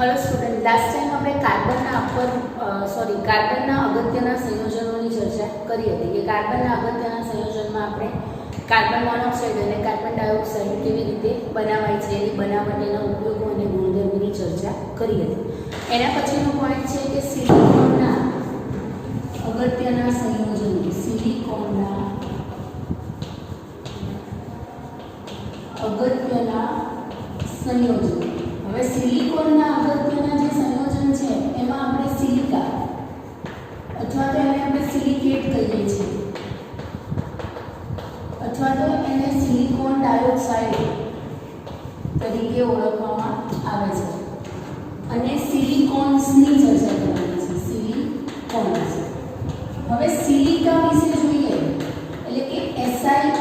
Hello student, last time આપણે કાર્બનના અગત્યના સંયોજનોની ચર્ચા કરી હતી કે કાર્બનના અગત્યના સંયોજનમાં આપણે કાર્બન મોનોક્સાઇડ અને કાર્બન ડાયોક્સાઇડ કેવી રીતે બનાવાય છે એની બનાવટના ઉપયોગો અને ગુણધર્મોની ચર્ચા કરી હતી. એના પછીનો પોઈન્ટ છે કે સિલિકોનના અગત્યના સંયોજનો. સિલિકોનના અગત્યના સંયોજનો. હવે સિલિકોનના અગત્યના જે સંયોજન છે એમાં આપણે સિલિકા અથવા તો એને આપણે સિલિકેટ કહીએ છીએ અથવા તો એને સિલિકોન ડાયોક્સાઇડ તરીકે ઓળખવામાં આવે છે. અને સિલિકોન્સની ચર્ચા કરવાની છે. સિલિકોન્સ. હવે સિલિકા વિશે જોઈએ એટલે કે SiO2.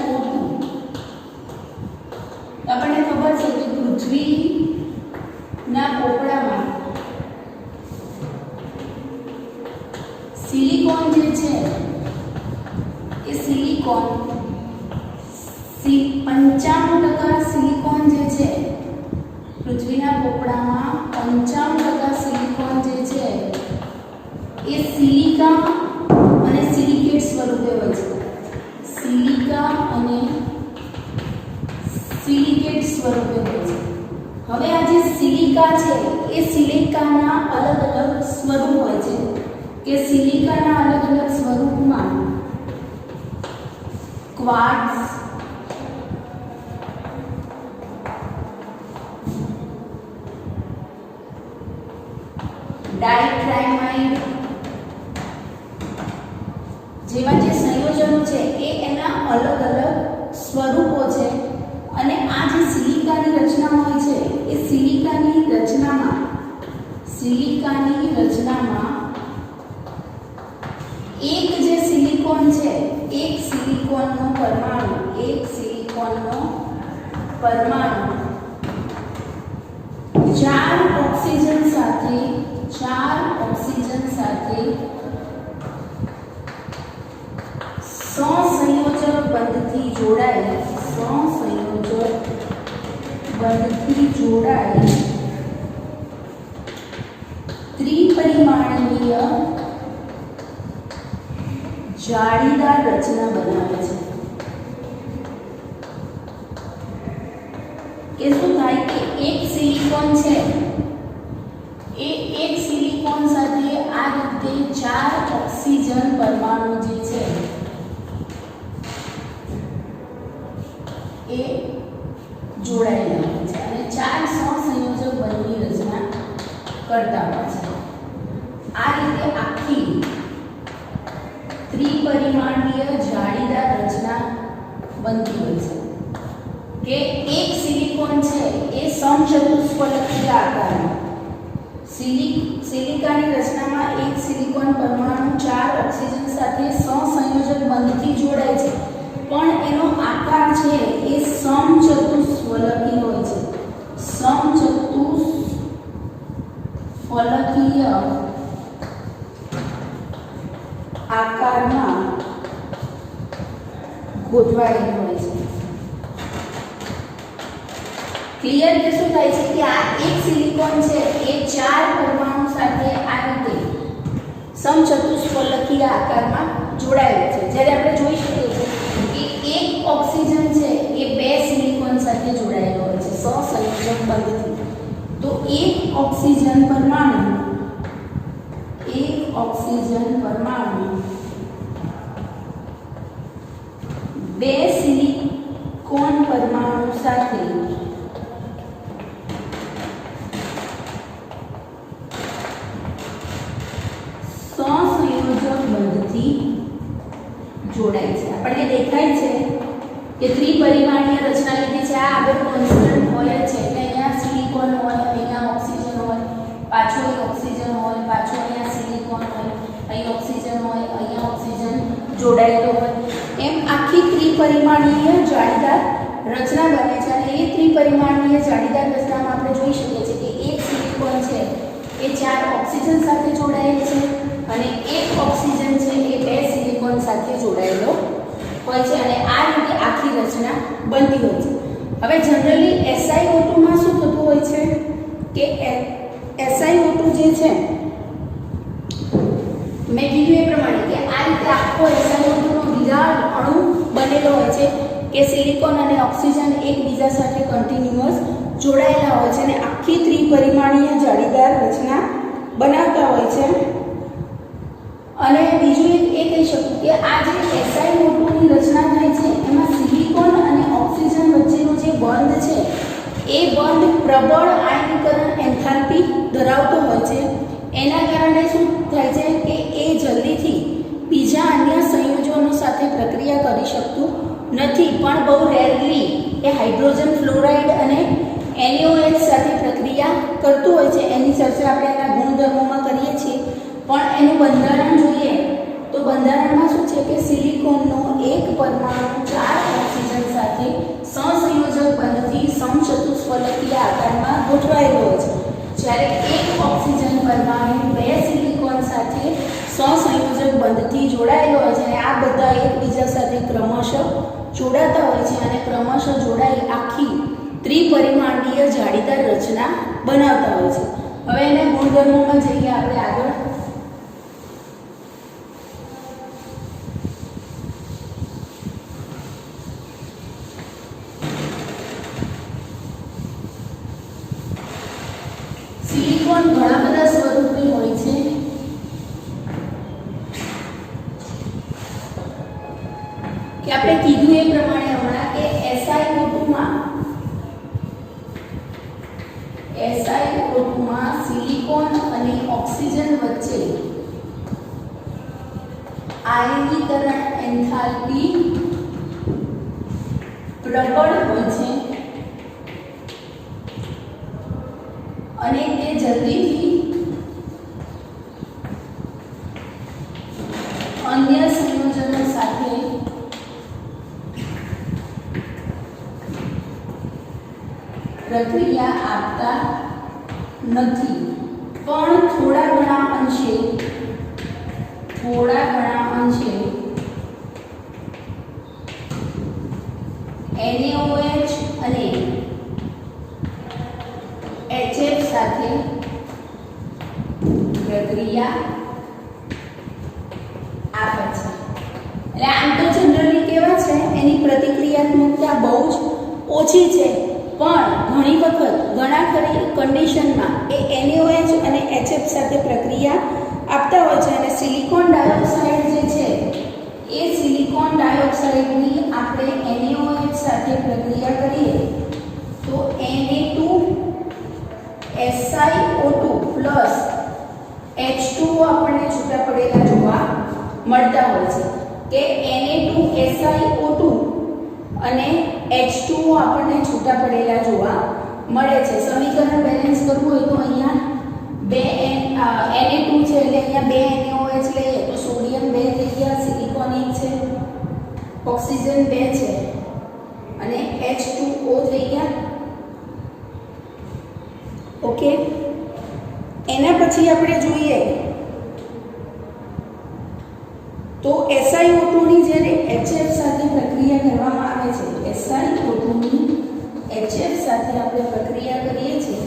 આપણને ખબર છે કે પૃથ્વી ના પોપડામાં સિલિકોન જે છે એ સિલિકોન 95% સિલિકોન જે છે પૃથ્વીના પોપડામાં 95% સિલિકોન જે છે એ સિલિકા અને સિલિકેટ સ્વરૂપે હોય છે. સિલિકા અને સિલિકેટ સ્વરૂપે હોય છે. હવે આ જે સિલિકા છે એ સિલિકાના અલગ અલગ સ્વરૂપ હોય છે કે સિલિકાના અલગ અલગ સ્વરૂપમાં ક્વાર્ટઝ, ડાયટ્રાઇમાઇડ જેવા જે સંયોજનો છે એ એના અલગ અલગ સ્વરૂપો છે. અને આ જે સિલિકાની રચના હોય છે એ સિલિકાની રચનામાં એક જે સિલિકોન છે એક સિલિકોનનો પરમાણુ 4 ઓક્સિજન સાથે સહસંયોજક બંધથી જોડાય ત્રિપરિમાણીય જાળીદાર રચના બનાવે છે. કે શું થાય કે એક સિલિકોન છે એ એક સિલિકોન સાથે આ રીતે 4 ઓક્સિજન પરમાણુ જે છે એ જોડાયેલા હોય છે અને 4 સહસંયોજક બંધની રચના કરતા હોય છે. આ રીતે આખી ત્રિપરિમાણીય જાળીદાર રચના બનતી હોય છે કે એક સિલિકોન છે એ સમચતુષ્ફલકીય આકારમાં સિલિકાની રચનામાં એક સિલિકોન પરમાણુ 4 ઓક્સિજન સાથે સહસંયોજક બંધથી જોડાય છે પણ એનો આકાર છે એ સમચતુષ્ફલકીય હોય છે. સમચતુષ્ફલકીય આકારમાં ગોઠવાયેલી હોય છે. ક્લિયર કે શું થાય છે કે આ એક સિલિકોન છે એ 4 પરમાણુ સાથે આ રીતે સમચતુષ્ફલકીય આકારમાં જોડાયેલો છે. જ્યારે આપણે જોઈ શકીએ છીએ કે એક ઓક્સિજન છે એ 2 સિલિકોન સાથે જોડાયેલો હોય છે સહસંયોજક બંધથી. તો એક ઓક્સિજન પરમાણુ 2 સિલિકોન પરમાણુ સાથે સહસંયોજક બંધથી જોડાય છે. આપણને દેખાય છે કે ત્રિપરિમાણીય રચના લીધી છે. આ આગળ કોન્સ્ટન્ટ હોય છે એટલે અહીંયા સિલિકોન હોય, અહીંયા ઓક્સિજન હોય, પાછો એક ઓક્સિજન હોય, પાછો અહીંયા સિલિકોન હોય, અહીં ઓક્સિજન હોય, અહીંયા ઓક્સિજન જોડાયેલો હોય. એમ આખી ત્રિપરિમાણીય જાળીદાર રચના બને છે. અને એ ત્રિપરિમાણીય જાળીદાર રચનામાં આપણે જોઈ શકીએ છીએ કે એક સિલિકોન છે એ 4 ઓક્સિજન સાથે જોડાયેલ છે અને એક ઓક્સિજન છે એ 2 સિલિકોન સાથે જોડાયેલો હોય છે અને આ રીતે આખી રચના બનતી હોય છે. હવે જનરલી SiO2 માં શું થતું હોય છે કે છે મેં કીધું એ પ્રમાણે કે આ રીતે આખો SiO2 નો વિરાળ અણુ બનેલો હોય છે કે સિલિકોન અને ઓક્સિજન એકબીજા સાથે કન્ટિન્યુઅસ જોડાયેલા હોય છે અને આખી ત્રિપરિમાણીય જાળીદાર રચના બનાવતા હોય છે. અને બીજું એ કહી શકું કે આ જે SiO2 ની રચના થાય છે એમાં સિલિકોન અને ઓક્સિજન વચ્ચેનો જે બંધ છે એ બંધ પ્રબળ આયનીકરણ એન્થાલ્પી ધરાવતો હોય છે. એના કારણે શું થાય છે કે એ જલ્દીથી બીજા અન્ય સંયોજનો સાથે પ્રક્રિયા કરી શકતું નથી, પણ બહુ રેરલી એ હાઇડ્રોજન ફ્લોરાઇડ અને NaOH સાથે પ્રક્રિયા કરતું હોય છે. એની ચર્ચા આપણે એના ગુણધર્મોમાં કરીએ છીએ, પણ એનું બંધારણ જોઈએ તો બંધારણમાં શું છે કે સિલિકોનનો એક પરમાણુ 4 ઓક્સિજન સાથે સહસંયોજક બંધથી સમચતુષ્ફલકીય આકારમાં ગોઠવાયેલો હોય છે, જ્યારે એક ઓક્સિજન પરમાણુ 2 સિલિકોન સાથે સહસંયોજક બંધથી જોડાયેલો હોય છે અને આ બધા એકબીજા સાથે ક્રમશઃ જોડાતા હોય છે અને ક્રમશઃ જોડાઈ આખી ત્રિપરિમાણીય જાળીદાર રચના બનાવતા હોય છે. હવે એના ગુણધર્મોમાં જઈએ આપણે આગળ. સિલિકોન ઘણા બધા સ્વરૂપની હોય છે. કે આપણે કીધું એ પ્રમાણે હમણાં કે SiO2 માં સિલિકોન અને ઓક્સિજન વચ્ચે આયનીકરણ એન્થાલ્પી પ્રબળ હોય છે અને તે જલ્દીથી અન્ય સંયોજનો સાથે પ્રક્રિયા આપતા નથી, પણ થોડા ઘણા અંશે NaOH અને HF સાથે પ્રક્રિયા આપે છે. એટલે આમ તો જનરલી કેવા છે એની પ્રતિક્રિયાત્મકતા બહુ જ ઓછી છે, પણ ઘણી વખત ઘણા ખરી કન્ડિશનમાં એ NaOH અને HF સાથે પ્રક્રિયા આપતા હોય છે અને સિલિકોન ડાયોક્સાઇડ જે છે એ સિલિકોન ડાયોક્સાઇડની આપણે NaOH સાથે પ્રક્રિયા કરીએ તો Na2SiO2 પ્લસ H2O આપણને છૂટા પડેલા જોવા મળતા હોય છે કે Na2SiO2 અને H2O આપણને છૂટા પડેલા જોવા મળે છે. સમીકરણ બેલેન્સ કરવું હોય તો અહીંયા Na2 છે એટલે અહીંયા 2 NaOH લઈએ તો સોડિયમ 2 થઈ ગયા, સિલિકોન 1 છે, ઓક્સિજન 2 છે અને H2O થઈ ગયા. ઓકે, એના પછી આપણે જોઈએ તો SiO2 ની જ્યારે HF સાથે પ્રક્રિયા કરવામાં આવે છે, SiO2 ની HF સાથે આપણે પ્રક્રિયા કરીએ છીએ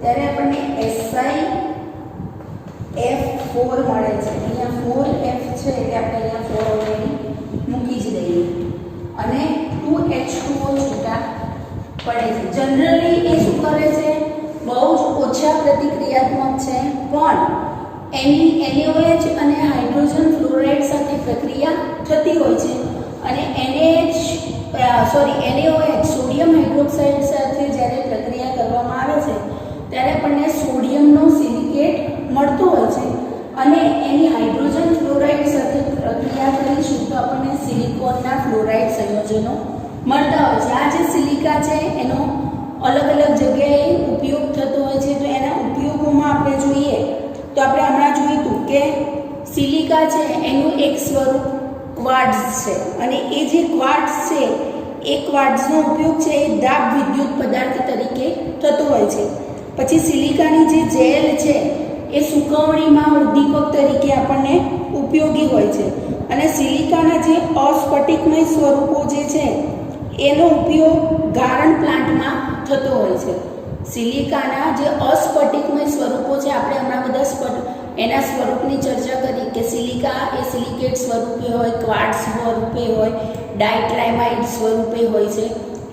ત્યારે આપણને SiF4 મળે છે. અહીંયા 4F છે એટલે આપણે અહીંયા 4 ઓલરેડી મૂકી જ દઈએ અને 2H2O છૂટા પડે છે. જનરલી એ શું કરે છે, બહુ જ ઓછા પ્રતિક્રિયાત્મક છે, પણ એની NaOH અને હાઇડ્રોજન ફ્લોરાઇડ સાથે પ્રક્રિયા થતી હોય છે અને NaOH સોડિયમ હાઇડ્રોક્સાઇડ સાથે જ્યારે પ્રક્રિયા કરવામાં આવે છે ત્યારે આપણને સોડિયમનો સિલિકેટ મળતો હોય છે અને એની હાઇડ્રોજન ફ્લોરાઇડ સાથે પ્રક્રિયા કરીશું તો આપણને સિલિકોનના ફ્લોરાઇડ સંયોજનો મળતા હોય છે. આ જે સિલિકા છે એનો અલગ અલગ જગ્યાએ ઉપયોગ થતો હોય છે, તો એના ઉપયોગોમાં આપણે જોઈએ તો આપણે હમણાં જોયું હતું કે સિલિકા છે એનું એક સ્વરૂપ ક્વાર્ટઝ છે અને એ જે ક્વાર્ટઝ છે એ ક્વાર્ટઝનો ઉપયોગ છે એ દાબ વિદ્યુત પદાર્થ તરીકે થતો હોય છે. પછી સિલિકાની જે જેલ છે એ સૂકવણીમાં ઉદ્દીપક તરીકે આપણને ઉપયોગી હોય છે અને સિલિકાના જે અસ્ફટિકમય સ્વરૂપો જે છે એનો ઉપયોગ ગારણ પ્લાન્ટમાં થતો હોય છે. સિલિકાના જે અસ્ફટિકમય સ્વરૂપો છે, આપણે હમણાં બધા એના સ્વરૂપની ચર્ચા કરી કે સિલિકા એ સિલિકેટ સ્વરૂપે હોય, ક્વાર્ટઝ સ્વરૂપે હોય, ડાયટ્રાઇમાઇડ સ્વરૂપે હોય છે.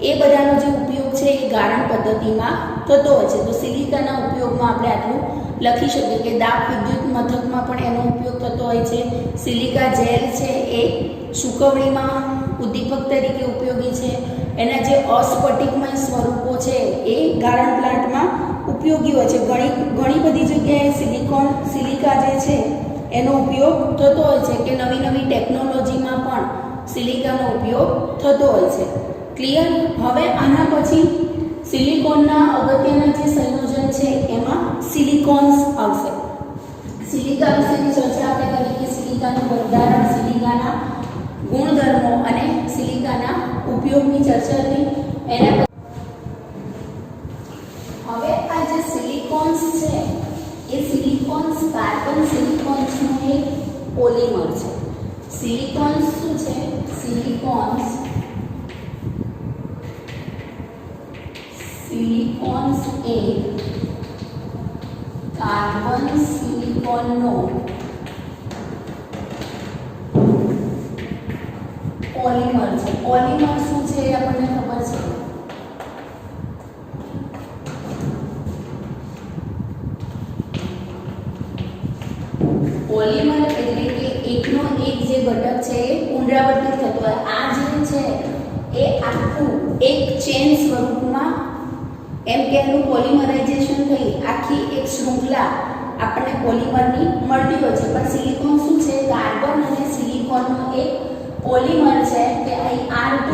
એ બધાનો જે ઉપયોગ છે એ ગારણ પદ્ધતિમાં થતો હોય છે. તો સિલિકાના ઉપયોગમાં આપણે આટલું લખી શકીએ કે દાબ વિદ્યુત મથકમાં પણ એનો ઉપયોગ થતો હોય છે. સિલિકા જેલ છે એ સૂકવણીમાં ઉદ્દીપક તરીકે ઉપયોગી છે. એના જે અસ્ફટિકમય સ્વરૂપો છે એ ગારણ પ્લાન્ટમાં ઉપયોગી હોય છે. ઘણી બધી જગ્યાએ સિલિકા જે છે એનો ઉપયોગ થતો હોય છે કે નવી નવી ટેકનોલોજીમાં પણ સિલિકાનો ઉપયોગ થતો હોય છે. ક્લિયર? હવે આના પછી સિલિકોનના અગત્યના જે સંયોજન છે એમાં સિલિકોન્સ આવશે. સિલિકા વિશેની ચર્ચા આપણે કરી કે સિલિકાનું બંધારણ, સિલિકાના ગુણધર્મો અને સિલિકાના ઉપયોગની ચર્ચા થઈ. એના હવે આ જે સિલિકોન્સ છે એ સિલિકોન્સ કાર્બન સિલિકોન્સનું એક પોલિમર છે. સિલિકોન્સ શું છે? સિલિકોન્સ એ કાર્બન સિલિકોનનો પોલિમર છે. પોલિમર શું છે એ આપણને ખબર છે. પોલિમર એટલે કે એકનો એક જે ઘટક છે એ પુનરાવર્તિત થતો હોય. આ જે છે એ આખું એક ચેન સ્વરૂપમાં, એમ કે એનું પોલિમરાઇઝેશન થઈ આખી એક શૃંખલા આપણને પોલિમરની મળતી હોય છે. પણ સિલિકોન શું છે? કાર્બન અને સિલિકોનનો એક પોલિમર છે કે અહીં R2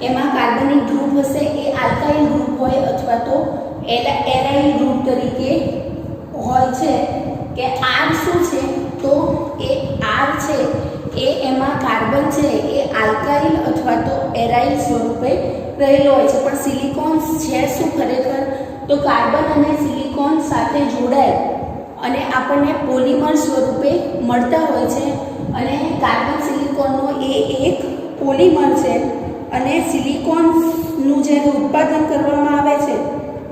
એમાં કાર્બનિક ગ્રુપ હશે, એ આલ્કાઇલ ગ્રુપ હોય અથવા તો એરાઇલ ગ્રુપ તરીકે હોય છે. કે R શું છે? તો એ R છે એ એમાં કાર્બન છે એ આલ્કાઇલ અથવા તો એરાઇલ સ્વરૂપે રહેલો હોય છે. પણ સિલિકોન્સ છે શું ખરેખર? તો કાર્બન અને સિલિકોન સાથે જોડાય અને આપણને પોલિમર સ્વરૂપે મળતા હોય છે. અને કાર્બન સિલિકોનનો એ એક પોલિમર છે. અને સિલિકોનનું જ્યારે ઉત્પાદન કરવામાં આવે છે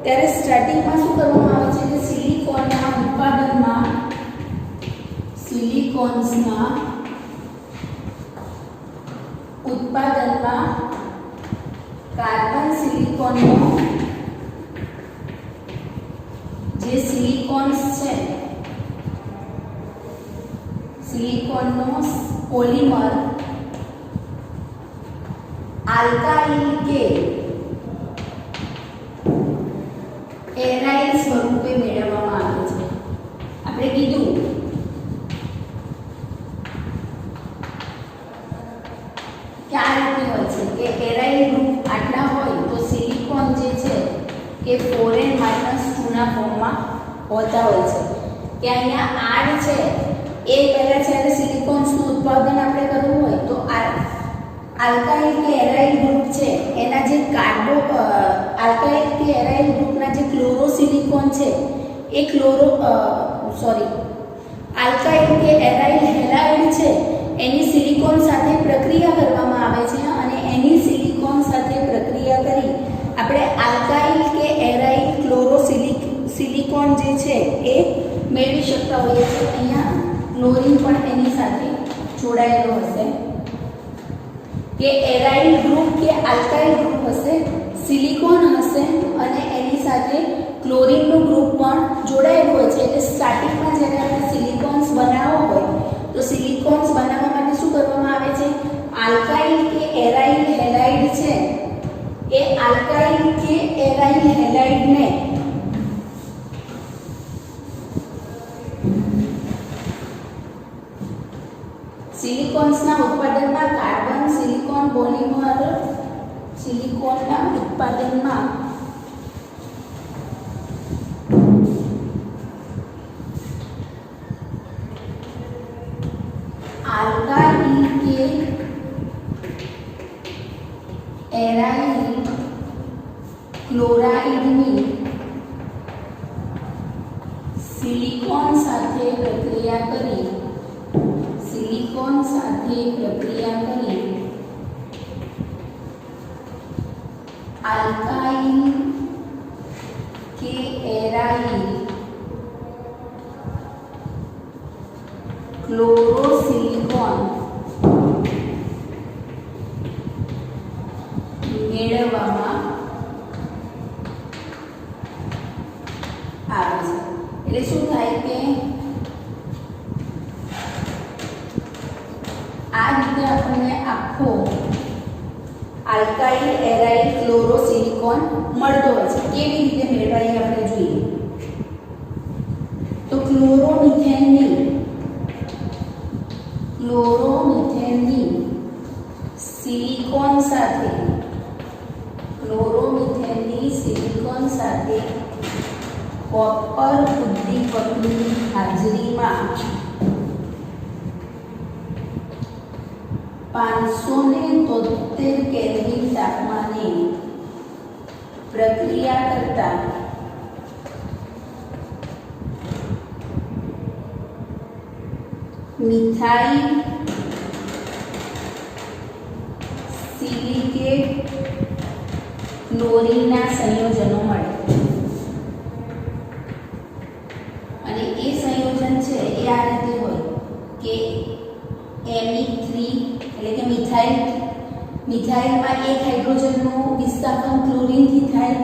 ત્યારે સ્ટાર્ટિંગમાં શું કરવામાં આવે છે કે સિલિકોનના ઉત્પાદનમાં કાર્બન સિલિકોનનો જે સિલિકોન્સ છે, સિલિકોનનો પોલિમર આલ્કાઇલ કે એરાઇલ સ્વરૂપે મેળવવામાં આવે છે. આપણે કીધું કે આ રીતે હોય છે કે એરાઇલ ગ્રુપ આટલા હોય તો સિલિકોન જે છે એ 4n - 2 ના ફોર્મમાં હોતા હોય છે. કે અહીંયા R છે એ પહેલા જ્યારે સિલિકોન્સનું ઉત્પાદન આપણે કરવું હોય તો આલ્કાઇલ કે એરાઇલ ગ્રુપ છે એના જે આલ્કાઇલ કે એરાઇલ ગ્રુપના જે ક્લોરોસિલિકોન છે એ આલ્કાઇલ કે એરાઇલ હેલાઇડ છે એની સિલિકોન સાથે પ્રક્રિયા કરવામાં આવે છે. અને એની સિલિકોન સાથે પ્રક્રિયા કરી આપણે આલ્કાઇલ કે એરાઇલ ક્લોરોસિલિકોન જે છે એ મેળવી શકતા હોઈએ છીએ. અહીંયા ક્લોરીન પણ એની સાથે જોડાયેલો હશે કે એરાઇલ ગ્રુપ કે આલ્કાઇલ ગ્રુપ હશે, સિલિકોન હશે અને એની સાથે ક્લોરીનનું ગ્રુપ પણ જોડાયેલું હોય છે. એટલે સ્ટાર્ટિંગમાં જ્યારે આપણે સિલિકોન્સ બનાવવો હોય તો સિલિકોન્સ બનાવવા માટે શું કરવામાં આવે છે? આલ્કાઇલ કે એરાઇલ હેલાઇડ છે એ આલ્કાઇલ કે એરાઇલ હેલાઇડને સિલિકોન્સના ઉત્પાદનમાં કાર્બન સિલિકોન પોલિમર સિલિકોનના ઉત્પાદનમાં આલ્કાઇલ કે એરાઇલ ક્લોરાઇડની સિલિકોન સાથે પ્રક્રિયા કરી अल्काइल के एराइल क्लोरोसिलिकॉन મેળવવામાં આવે છે. એટલે શું થાય કે આ રીતે આપણને આખો આલ્કાઇલ એરાઇલ ક્લોરોસિલિકોન મળતો હોય છે. કેવી રીતે મેળવાય આપણે જોઈએ તો ક્લોરોમિથેનની સિલિકોન સાથે કોપર ઉદ્દીપકની હાજરીમાં 573 કેલ્વિન તાપમાને પ્રક્રિયા કરતા મિથાઇલ સિલિકેટ ક્લોરીનના સંયોજનો મળે અને એ સંયોજન છે એ આ રીતે હોય કે Me3 એટલે કે મિથાઇલમાં એક હાઇડ્રોજનનું વિસ્થાપન ક્લોરીનથી થાય,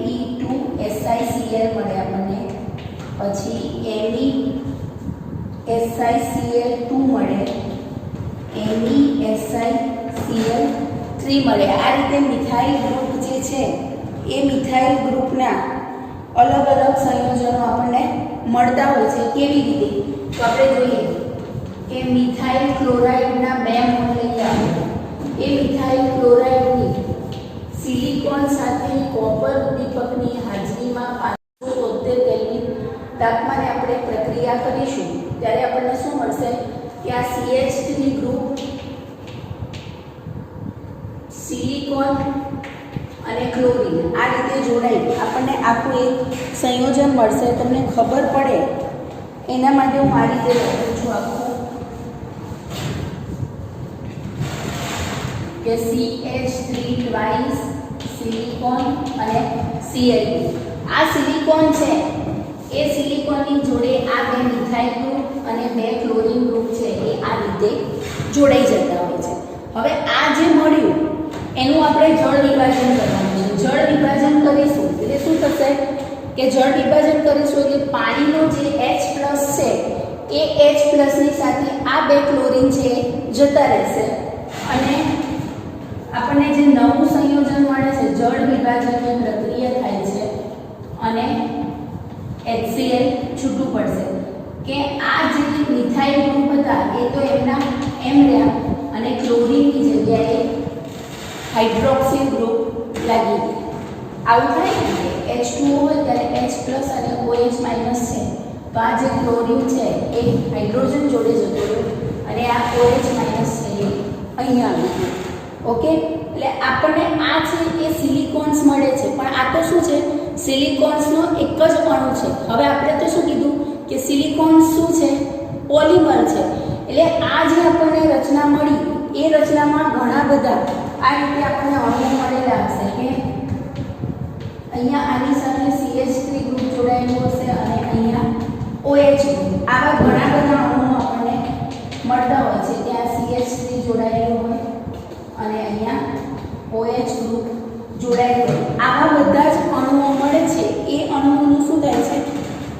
Me2SiCl મળે આપણને, પછી MeSiCl2 મળે, MeSiCl3 મળે. આ રીતે મિથાઇલ ગ્રુપ જે છે એ મિથાઇલ ગ્રુપના અલગ અલગ સંયોજનો આપણને મળતા હોય છે. કેવી રીતે તો આપણે જોઈએ કે મિથાઇલ ક્લોરાઇડના 2 મોલ લઈ આવે. એ મિથાઇલ ક્લોરાઇડની સિલિકોન સાથે કોપર ઉદ્દીપકની હાજરીમાં 573 કેલ્વિન તાપમાને આપણે પ્રક્રિયા કરીશું ત્યારે આપણને શું મળશે કે આ CH3 ગ્રુપ સિલિકોન અને ક્લોરીન આ રીતે જોડાઈ આપણને આખું એક સંયોજન મળશે. તમને ખબર પડે એના માટે હું આ રીતે લખું છું આખું કે CH3 ટ્વાઇસ સિલિકોન અને Cl2. આ સિલિકોન છે એ સિલિકોનની જોડે આ 2 મિથાઇલ ગ્રુપ અને 2 ક્લોરીન ગ્રુપ છે એ આ રીતે જોડાઈ જતા હોય છે. હવે આ જે મળ્યું એનું આપણે જળ વિભાજન કરવાનું છે. જળ વિભાજન કરીશું એટલે શું થશે કે જળ વિભાજન કરીશું એટલે પાણીનો જે H+ છે એ H+ ની સાથે આ 2 ક્લોરીન છે જતા રહેશે અને આપણને જે નવું સંયોજન મળે છે જળ વિભાજનની પ્રક્રિયા થાય છે અને HCl છૂટું પડશે કે આ જે મિથાઇલ ગ્રુપ હતા એ તો એમના એમ રહ્યા અને ક્લોરીનની જગ્યાએ હાઇડ્રોક્સિલ ગ્રુપ લાગી ગયા. આવું થાય ને H2O હોય ત્યારે H+ અને OH- છે તો આ જે ક્લોરીન છે એ હાઇડ્રોજન જોડે જતો રહ્યો અને આ OH- છે એ અહીંયા આવી ગયું. ઓકે, એટલે આપણને આ છે એ સિલિકોન્સ મળે છે પણ આ તો શું છે સિલિકોન્સનો એક જ અણુ છે. હવે આપણે તો શું કીધું કે સિલિકોન્સ શું છે પોલિમર છે. એટલે આ જે આપણને રચના મળી એ રચનામાં ઘણા બધા આ રીતે આપણને અણુઓ મળેલા હશે કે અહીંયા આની સાથે CH3 ગ્રુપ જોડાયેલું હશે અને અહીંયા OH ગ્રુપ. આવા ઘણા બધા અણુઓ આપણને મળતા હોય છે. ત્યાં CH3 જોડાયેલું હોય અને અહીંયા OH ગ્રુપ જોડાયેલું હોય. આવા બધા જ અણુઓ મળે છે એ અણુઓનું શું થાય છે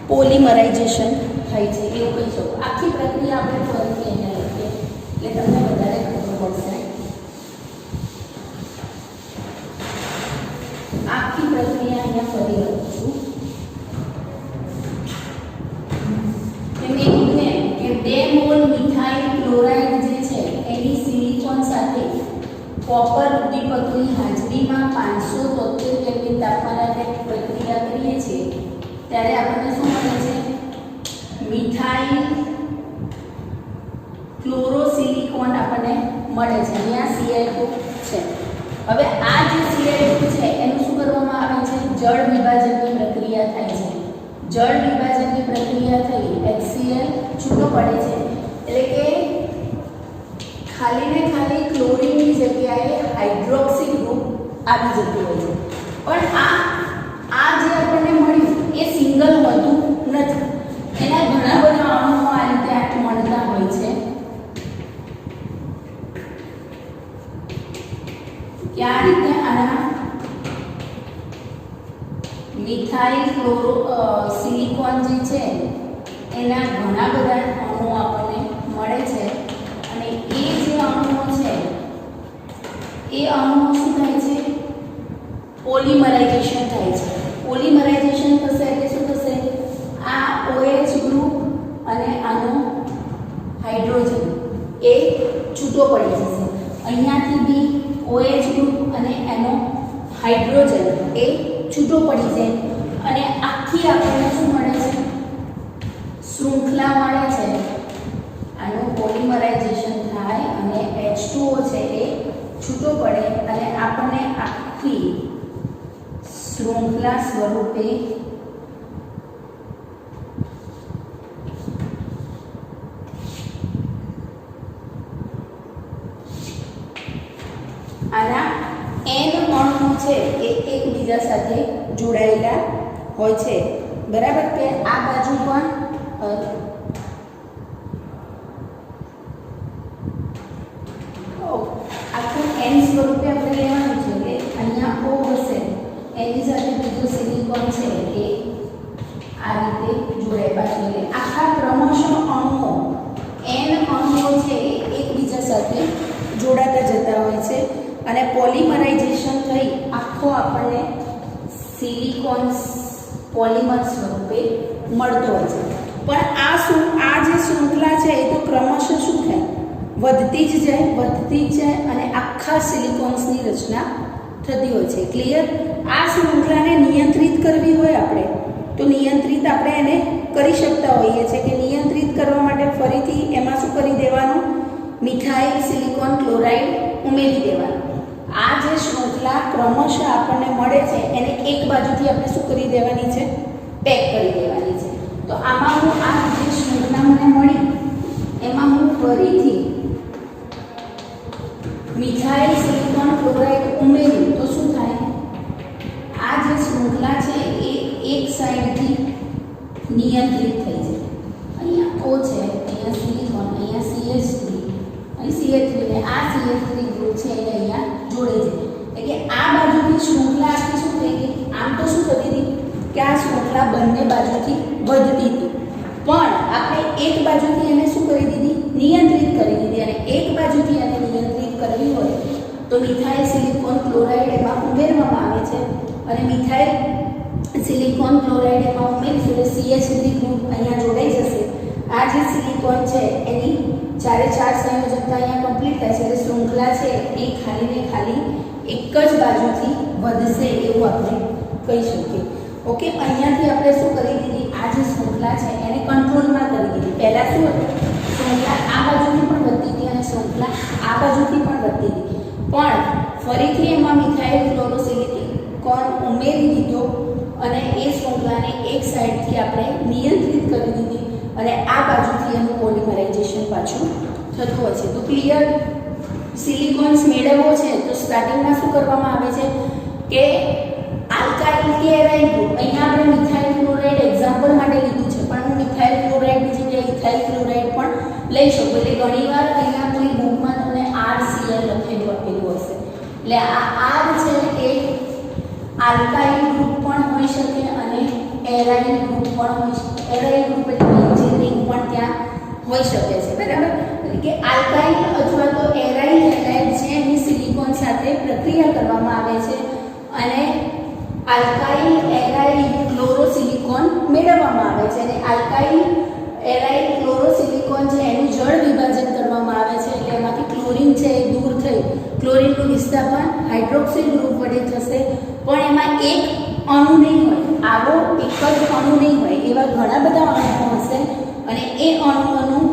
પોલિમરાઇઝેશન થાય છે એવું કહી શકો. આખી પ્રક્રિયા આપણે ફરીથી અહીંયા લખીએ એટલે તમને વધારે ખબર પડશે. આખી પ્રક્રિયા અહીંયા ફરી લખું છું કે મેં કીધું કે 2 મોલ મિથાઇલ ક્લોરાઇડ જે છે એની સિલિકોન સાથે કોપર ઉદ્દીપકની હાજરીમાં 573 કેલ્વિન તાપમાને પ્રક્રિયા કરીએ છીએ ત્યારે આપણને શું મળે છે મિથાઇલ ક્લોરોસિલિકોન આપણને મળે છે. અહીંયા Cl2 છે. હવે આ જે Cl2 છે એનું શું કરવામાં આવે છે જળ વિભાજનની પ્રક્રિયા થાય છે. જળ વિભાજનની પ્રક્રિયા થઈ HCl છૂટો પડે છે એટલે કે ખાલી ને ખાલી ક્લોરીનની જગ્યાએ હાઇડ્રોક્સી ગ્રુપ આવી જતું હોય છે, પણ આ જે આપણને મળ્યું એ સિંગલ હોતું નથી, એના ઘણા બધા અણુઓ આ રીતે મળતા હોય છે કે આ રીતે આના મિથાઇલ સિલિકોન જે છે એના ઘણા બધા અણુઓ આપણને મળે છે અને એ જે અણુઓ છે એ અણુઓ શું થાય છે, પોલિમરાઇઝેશન થાય છે. પોલિમરાઇઝેશન થશે એટલે શું થશે, આ OH ગ્રુપ અને આનો હાઇડ્રોજન એ છૂટો પડી જશે, અહીંયાથી બી OH ગ્રુપ અને એનો હાઇડ્રોજન એ છૂટો પડી જાય અને આખી આપણને શું મળે છે, શૃંખલા મળે છે. આનું પોલિમરાઇઝેશન થાય અને H2O છે એ છૂટો પડે અને આપણને આખી શૃંખલા સ્વરૂપે આના N અણુઓ છે એ એકબીજા સાથે જોડાયેલા હોય છે, બરાબર. કે આ બાજુ પણ આખું N સ્વરૂપે આપણે લેવાનું છે કે અહીંયા O હશે, એની સાથે બીજો સિલિકોન છે એ આ રીતે જોડાય બાજુ, એટલે આખા ક્રમશઃ અણુઓ N અણુઓ છે એ એકબીજા સાથે જોડાતા જતા હોય છે અને પોલિમરાઇઝેશન થઈ આખો આપણને સિલિકોન પોલિમર સ્વરૂપે મળતો હોય છે. પણ આ જે શૃંખલા છે એ તો ક્રમશઃ શું થાય, વધતી જ જાય અને આખા સિલિકોન્સની રચના થતી હોય છે. ક્લિયર? આ શૃંખલાને નિયંત્રિત કરવી હોય આપણે તો નિયંત્રિત આપણે એને કરી શકતા હોઈએ છીએ કે નિયંત્રિત કરવા માટે ફરીથી એમાં શું કરી દેવાનું, મિથાઇલ સિલિકોન ક્લોરાઇડ ઉમેરી દેવાનું. આ જે શૃંખલા ક્રમશઃ આપણને મળે છે એને એક બાજુથી આપણે શું કરી દેવાની છે, પેક કરી દેવાની છે. તો આમાં હું આ જે શૃંખલા મને મળી એમાં હું ફરીથી મિથાઇલ સિલિકોન ક્લોરાઇડ ઉમેર્યું તો શું થાય, આ જે શૃંખલા છે એ એક સાઈડથી નિયંત્રિત થઈ જાય. અહીંયા O છે, અહીંયા સિલિકોન, અહીંયા CH3, અહીં CH3 ને આ CH3 ગ્રુપ છે એને અહીંયા જોડે છે. એટલે આ બાજુથી શૃંખલા આખી શું થઈ ગઈ, આમ તો શું થતી હતી કે આ શૃંખલા બંને બાજુથી વધતી હતી, પણ આપણે એક બાજુથી એને શું કરી દીધી, નિયંત્રિત કરી દીધી. અને એક બાજુથી એને નિયંત્રિત કરવી હોય તો મિથાઇલ સિલિકોન ક્લોરાઇડ એમાં ઉમેરવામાં આવે છે અને મિથાઇલ સિલિકોન ક્લોરાઇડ એમાં ઉમેરીશું એટલે CH3 ગ્રુપ અહીંયા જોડાઈ જશે. આ જે સિલિકોન છે એની ચારે ચાર સંયોજકતા અહીંયા કમ્પ્લીટ થાય છે એટલે શૃંખલા છે એ ખાલી ને ખાલી એક જ બાજુથી વધશે એવું આપણે કહી શકીએ. ઓકે, અહીંયાથી આપણે શું કરી દીધી, આ જે શૃંખલા છે એને કંટ્રોલમાં કરી દીધી. પહેલાં શું હતું, શૃંખલા આ બાજુથી પણ વધતી હતી અને શૃંખલા આ બાજુથી પણ વધતી હતી, પણ ફરીથી એમાં મિથાઇલ ક્લોરોસિલિકોન ઉમેરી દીધો અને એ શૃંખલાને એક સાઈડથી આપણે નિયંત્રિત કરી દીધી અને આ બાજુથી એનું પોલિમરાઇઝેશન પાછું થતું હોય છે. તો ક્લિયર? સિલિકોન્સ મેળવવો છે તો સ્ટાર્ટિંગમાં શું કરવામાં આવે છે કે આલ્કાઇલ કે એરાઇલ ગ્રુપ, અહીંયા આપણે મિથાઇલ ક્લોરાઇડ એક્ઝામ્પલ માટે લીધું છે પણ હું મિથાઇલ ક્લોરાઇડની જગ્યાએ ઇથાઇલ ક્લોરાઇડ પણ લઈ શકું. એટલે ઘણીવાર અહીંયા કોઈ બુકમાં તમને RCl લખેલું આપેલું હશે, એટલે આ R છે એ આલ્કાઇલ ગ્રુપ પણ હોઈ શકે અને એરાઇલ ગ્રુપ પણ હોઈ શકે. એરાઇલ ગ્રુપ એટલે બેન્ઝીન પણ ત્યાં હોઈ શકે છે, બરાબર. એટલે કે આલ્કાઇલ અથવા તો એરાઇલ હેલાઇડ છે એની સિલિકોન સાથે પ્રક્રિયા કરવામાં આવે છે અને આલ્કાઇલ એરાઇલ ક્લોરોસિલિકોન મેળવવામાં આવે છે અને આલ્કાઇલ એરાઇલ ક્લોરોસિલિકોન છે એનું જળ વિભાજન કરવામાં આવે છે એટલે એમાંથી ક્લોરીન છે એ દૂર થઈ ક્લોરીનનું વિસ્થાપન હાઇડ્રોક્સિલ ગ્રુપ વડે થશે. પણ એમાં એક અણુ નહીં હોય, આવો એક જ અણુ નહીં હોય, એવા ઘણા બધા અણુઓ હશે અને એ અણુઓનું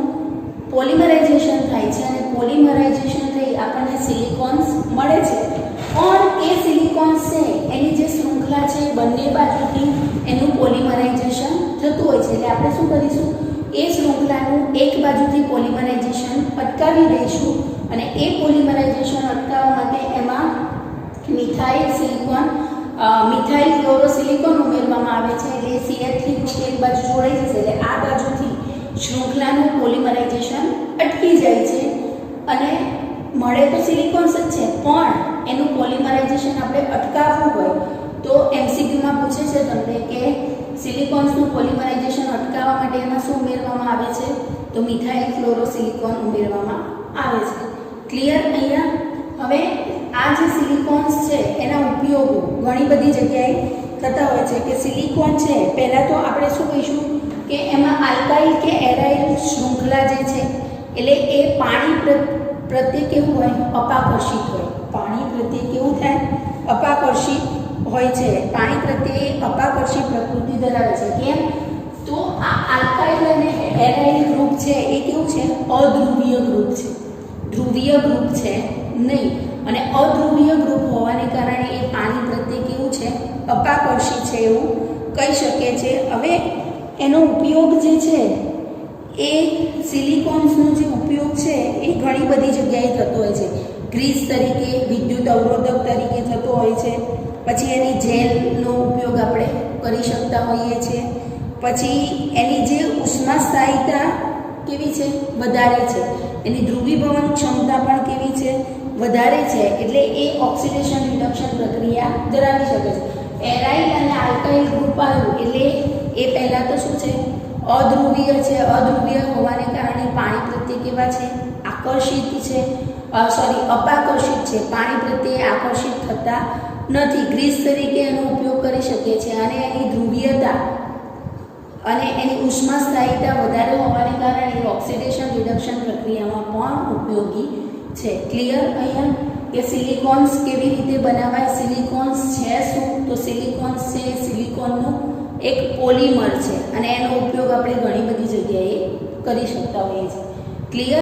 પોલિમરાઇઝેશન થાય છે અને પોલિમરાઇઝેશન થઈ આપણને સિલિકોન્સ મળે છે. પણ એ સિલિકોન્સ છે એની જે શૃંખલા છે બંને બાજુથી એનું પોલિમરાઇઝેશન થતું હોય છે. એટલે આપણે શું કરીશું, એ શૃંખલાનું એક બાજુથી પોલિમરાઇઝેશન અટકાવી દઈશું અને એ પોલિમરાઇઝેશન અટકાવવા માટે એમાં મિથાઇલ ક્લોરોસિલિકોન ઉમેરવામાં આવે છે. એટલે CH3 ગ્રુપ એક બાજુ જોડાઈ જશે એટલે આ બાજુથી શૃંખલાનું પોલિમરાઇઝેશન અટકી જાય છે અને મળે તો સિલિકોન્સ જ છે પણ એનું પોલિમરાઇઝેશન આપણે અટકાવવું હોય તો MCQમાં પૂછે છે તમને કે સિલિકોન્સનું પોલિમરાઇઝેશન અટકાવવા માટે એમાં શું ઉમેરવામાં આવે છે તો મિથાઇલ ક્લોરોસિલિકોન ઉમેરવામાં આવે છે. ક્લિયર? અહીંયા હવે આ જે સિલિકોન્સ છે એના ઉપયોગો ઘણી બધી જગ્યાએ થતા હોય છે કે સિલિકોન છે પહેલાં તો આપણે શું કહીશું કે એમાં આલ્કાઇલ કે એરાઇલ શૃંખલા જે છે એટલે એ પાણી પ્રત્યે કેવું હોય અપાકર્ષિત હોય. પાણી પ્રત્યે કેવું થાય અપાકર્ષિત હોય છે. પાણી પ્રત્યે અપાકર્ષિત પ્રકૃતિ ધરાવે છે. કેમ? તો આ આલ્કાઇલ અને એરાઇલ ગ્રુપ છે એ કેવું છે અધ્રુવીય ગ્રુપ છે. ધ્રુવીય ગ્રુપ છે નહીં અને અધ્રુવીય ગ્રુપ હોવાને કારણે એ પાણી પ્રત્યે કેવું છે અપાકર્ષિત છે એવું કહી શકીએ છીએ. હવે એનો ઉપયોગ જે છે એ સિલિકોન્સનો જે ઉપયોગ છે એ ઘણી બધી જગ્યાએ થતો હોય છે. ગ્રીસ તરીકે, વિદ્યુત અવરોધક તરીકે થતો હોય છે. પછી એની જેલનો ઉપયોગ આપણે કરી શકતા હોઈએ છીએ. પછી એની જે ઉષ્માસ્થાયિતા કેવી છે વધારે છે. એની ધ્રુવીભવન ક્ષમતા પણ કેવી છે વધારે છે. એટલે એ ઓક્સિડેશન રિડક્શન પ્રક્રિયા ધરાવી શકે છે. એરાઇલ અને આલ્કાઇલ ગ્રુપ આવ્યું એટલે એ પહેલાં તો શું છે અધ્રુવીય છે. અધ્રુવીય હોવાને કારણે પાણી પ્રત્યે કેવા છે આકર્ષિત છે અપાકર્ષિત છે. પાણી પ્રત્યે આકર્ષિત થતા નથી. ગ્રીસ તરીકે એનો ઉપયોગ કરી શકીએ છીએ અને એની ધ્રુવીયતા અને એની ઉષ્માસ્થાયિતા વધારે હોવાને કારણે ઓક્સિડેશન રિડક્શન પ્રક્રિયામાં પણ ઉપયોગી છે. ક્લિયર? અહીંયા કે સિલિકોન્સ કેવી રીતે બનાવાય. સિલિકોન્સ છે શું તો સિલિકોન્સ છે સિલિકોનનું એક પોલિમર છે અને એનો ઉપયોગ આપણે ઘણી બધી જગ્યાએ કરી શકતા હોઈએ છીએ. ક્લિયર?